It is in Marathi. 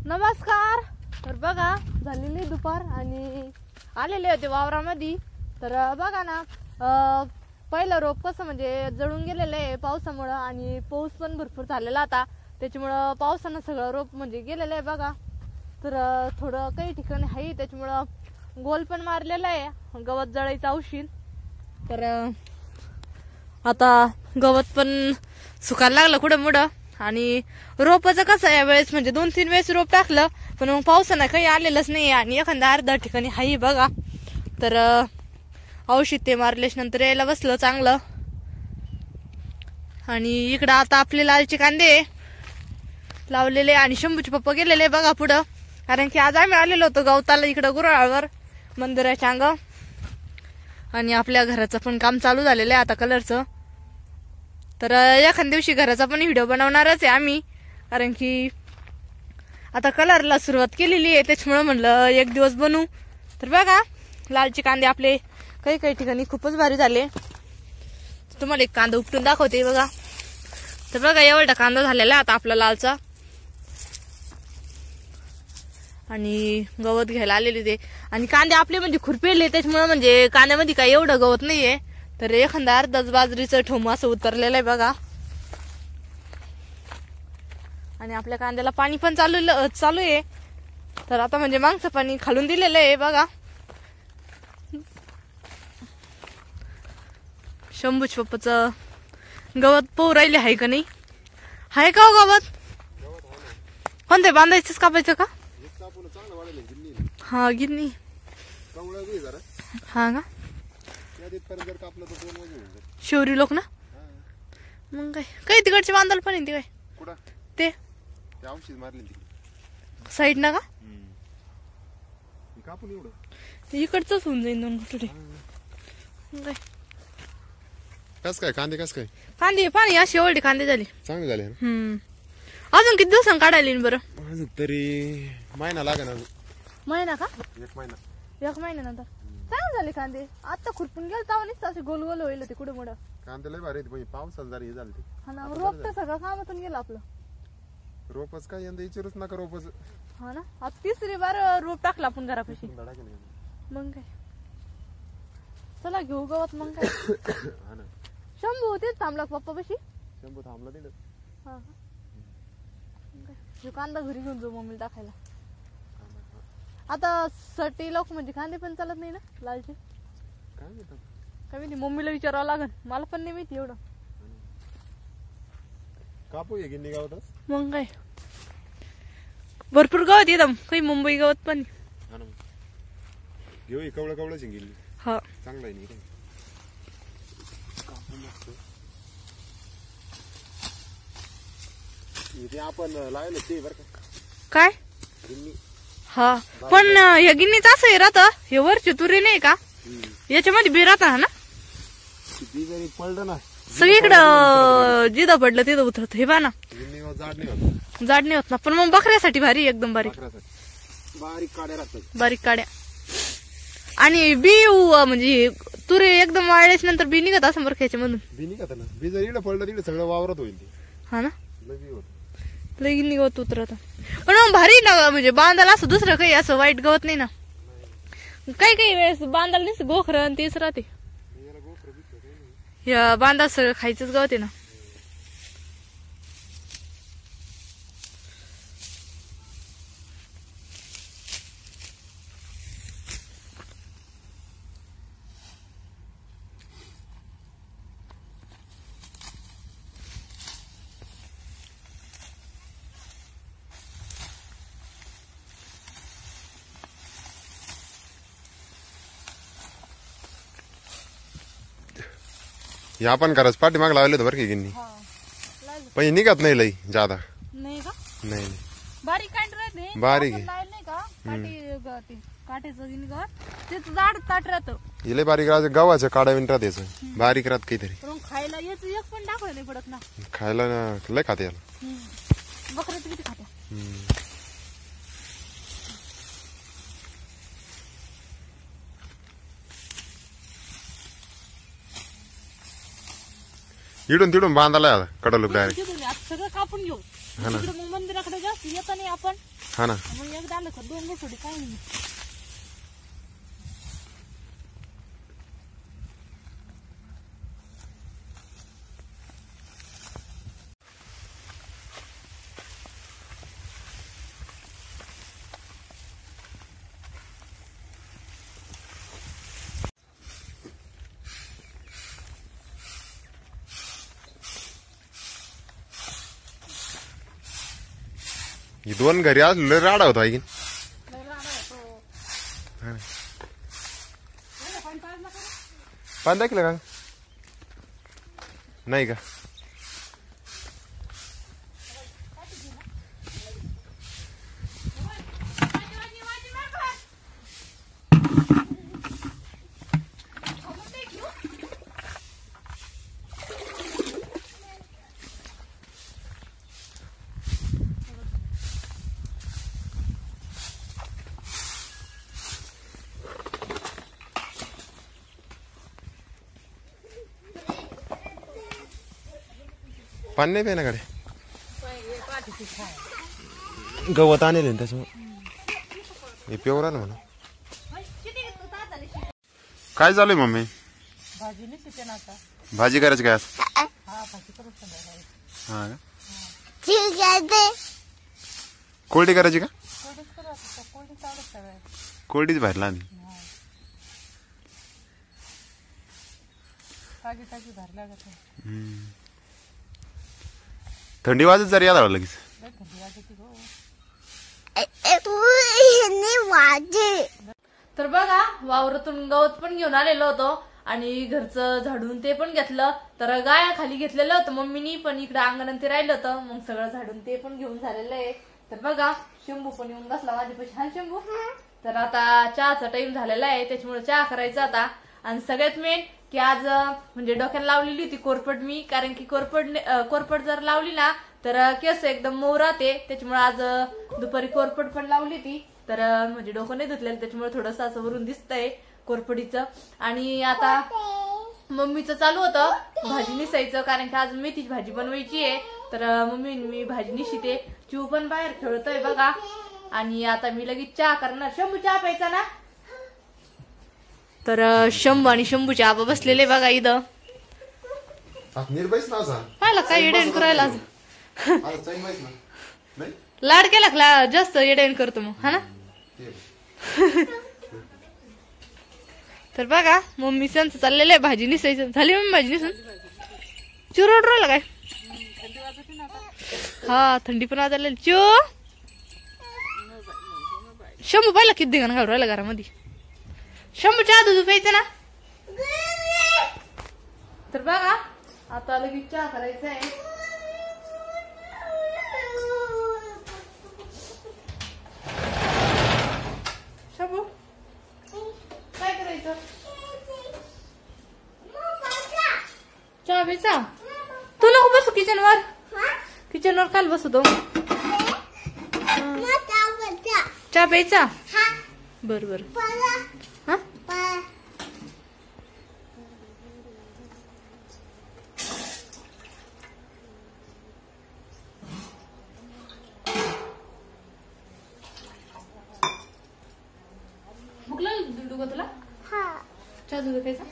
नमस्कार. तर बघा झालेली दुपार आणि आलेले होते वावरामध्ये. तर बघा ना पहिलं रोप कसं म्हणजे जळून गेलेलं आहे पावसामुळं आणि पाऊस पण भरपूर झालेला आता त्याच्यामुळं पावसानं सगळं रोप म्हणजे गेलेलं आहे बघा. तर थोडं काही ठिकाणी आहे त्याच्यामुळं गोल पण मारलेला आहे गवत जळायचं औषध. तर आता गवत पण सुकायला लागलं कुठं मुडं आणि रोपाचं कसं आहे यावेळेस म्हणजे 2-3 वेळेस रोप टाकलं पण मग पावसानं काही आलेलंच नाही आणि एखाद्या अर्धा ठिकाणी हाई बघा. तर औषध ते मारल्याच्या नंतर यायला बसलं चांगलं. आणि इकडं आता आपले लालचे कांदे लावलेले आणि शंभूचे पप्पा गेलेले बघा पुढं, कारण की आज आम्ही आलेलो होतो गवताला इकडं गुराळावर मंदिराच्या अंग. आणि आपल्या घराचं पण काम चालू झालेलं आहे आता कलरचं. तर एखाद्या दिवशी घराचा पण व्हिडिओ बनवणारच आहे आम्ही, कारण की आता कलरला सुरुवात केलेली आहे त्याच्यामुळे म्हणलं एक दिवस बनवू. तर बघा लालचे कांदे आपले काही काही ठिकाणी खूपच भारी झाले. तुम्हाला एक कांदा उपटून दाखवते बघा. तर बघा एवढा कांदा झालेला आता आपला लालचा आणि गवत घ्यायला आलेले ते. आणि कांदे आपले म्हणजे खुरपेले त्याच्यामुळे म्हणजे कांद्यामध्ये काही एवढं गवत नाहीये. तर एखादा अर्धाच बाजरीचं ठोम असं उतरलेलं आहे बघा. आणि आपल्या कांद्याला पाणी पण चालू आहे. तर आता म्हणजे मागचं पाणी खालून दिलेलं आहे बघा. शंभूच पप्पाचं गवत पाहू राहिले आहे का नाही, आहे का हो गवत? कोणते बांधायचंच कापायचं का? हा गिन्नी हा का शिवरी लोक ना. मग काय तिकडचे बांधाल पण आहे ते साईड ना का इकडचंच होऊन जाईल दोन कुठे. कस काय कांदे कस काय कांदे पाणी अशी एवढे कांदे झाले चांगले झाले. अजून किती दिवसांनी काढायला येईल बरं? अजून तरी महिना लागेल. अजून महिना का? 1 महिना. 1 महिन्यानंतर चांगले झाले कांदे. आता खुरपून गेलं तेव्हा असे गोल गोल होईल ते कुठे मोठं कांदे लय भारी आहेत. पावसात जरी झाले ते हा ना. रोप तर सगळं कामातून गेलं आपलं. रोपच काय यंदा विचारूच नका रोपच. हा ना. आता 3री बार रोप टाकला आपण घरापाशी. मग काय चला घेऊ गवत मग काय. शंभू होते थांबला पप्पा पाशी. शंभू थांबला तिथं. हा कांदा घरी घेऊन जाऊ मम्मीला टाकायला. आता सटी लोक म्हणजे कांदे पण चालत नाही ना लालचे. काय माहिती मम्मीला विचारावं लागल, मला पण नाही माहिती एवढं. कापू ये गिन्नी गावातच. मग काय भरपूर गवत एकदम काही मुंबई गवत पण घेऊ कवळं कवळं शिंगिली. हा चांगला आहे नाही इथे आपण लावलं ते बरं का काय. गिन्नी. हा पण या गिन्नीच असं आहे राहत हे वरची तुरी नाही का याच्यामध्ये बी राहता ना. किती जरी पडलं ना सगळीकडं जिथं पडलं तिथं उतरत हे बा ना. जाड नाही होत. जाड नाही होत ना. पण मग बकऱ्यासाठी भारी एकदम बारीक बारीक काड्या राहतात. बारीक काड्या. आणि बी म्हणजे तुरे एकदम वाळल्याच्या नंतर बी निघत असं बरं याच्यामधून. बी निघत ना. बी जर इकडे पडलं तिकडे सगळं वावरत होईल ते. हा ना. लगी होत लगी निघत उतरत. पण मग भारी ना म्हणजे बांधायला असं दुसरं काही असं वाईट गवत नाही ना. काही काही वेळेस बांधायला नाही गोखरं तेच राहते. या बांधा सगळं खायचंच गवत आहे ना. हे आपण घराच पाठीमाग लावले होते बरं की गिन्नी. पण निघत नाही लई जादा. नाही का. नाही बारीक कांड राहते बारीक नाही का. काट्याचं गिन्नी गवत ते जाड ताट राहतं. इले बारीक राहते गव्हाचं काढा विंटरात यायचं बारीक राहत काहीतरी. मग खायला याच एक पण दाखवलं नाही पडत ना. खायला लय खाते याला. बकऱ्याचं किती खात्या. इडून तिडून बांधायला कडल डायरेक्ट सगळं कापून घेऊ. मग मंदिराकडे जास्त येत नाही आपण. हा ना. मग एकदा आलं का 2 गोठोडी काय नाही. ही 2 घरी आज लय राडा होता की पाणी दाखलं का नाही का. पाणी नाही प्यायना गाडी गवत आणले ना त्याच्यामुळे हे प्युअर आलं म्हणा. काय चालूय मम्मी. भाजी नाही शिकते ना आता. भाजी करायची काय आज. हा भाजी करू संध्याकाळी. हा का कोरडी करायची का. कोरडीच करू आता. कोरडीच आवडत सगळ्या. कोरडीच भरला आम्ही. ताजी ताजी भरल्या जाते. थंडी वाजत जरी यायला लगेच. थंडी वाजते गो. तर बघा वावरातून गवत पण घेऊन आलेलो होतो आणि घरचं झाडून ते पण घेतलं. तर गाया खाली घेतलेलं होतं मम्मीनी, पण इकडे अंगण ते राहिलं होतं. मग सगळं झाडून ते पण घेऊन झालेलं आहे. तर बघा शंभू पण येऊन बसला माझ्यापाशी. हा शंभू. तर आता चहाचा टाइम झालेला आहे त्याच्यामुळे चहा करायचा आता. आणि सगळ्यात मेन की आज म्हणजे डोक्याला लावलेली होती कोरपड मी, कारण की कोरपड जर लावली ना तर केस एकदम मऊ राहते. त्याच्यामुळे आज दुपारी कोरपड पण लावली ती. तर म्हणजे डोकं नाही धुतलेलं त्याच्यामुळे थोडस असं वरून दिसतंय कोरपडीचं. आणि आता मम्मीचं चालू होतं भाजी निसायचं, कारण की आज मेथीची भाजी बनवायची आहे. तर मी भाजी निशिते. चिव पण बाहेर खेळतोय बघा. आणि आता मी लगेच चहा करणार. शंभू चहा प्यायचा ना. तर शंभू आणि शंभूचे आबा बसलेले बघा इथं. पाहिला काय येडेन करायला लाड केला जास्त येडेन करतो मग हा ना. तर बघा मम्मी त्यांचं चाललेलं आहे भाजी निसायचं. झाली मम्मी भाजी निसून. चिरोड राहिला काय. हा थंडी पण वाजायला. चिव शंभू पाहिला किती दिघाण घालून राहिला घरामध्ये. शंभू चहा दूध प्यायचं ना. तर बघा आता लगेच चहा करायचा आहे. शंभू काय करायचं. चहा प्यायचा. तू नको बसू किचनवर. किचनवर काल बसतो. चहा प्यायचा. बर बर. हा भूक लागली का तुला. चहा दूध प्यायचा.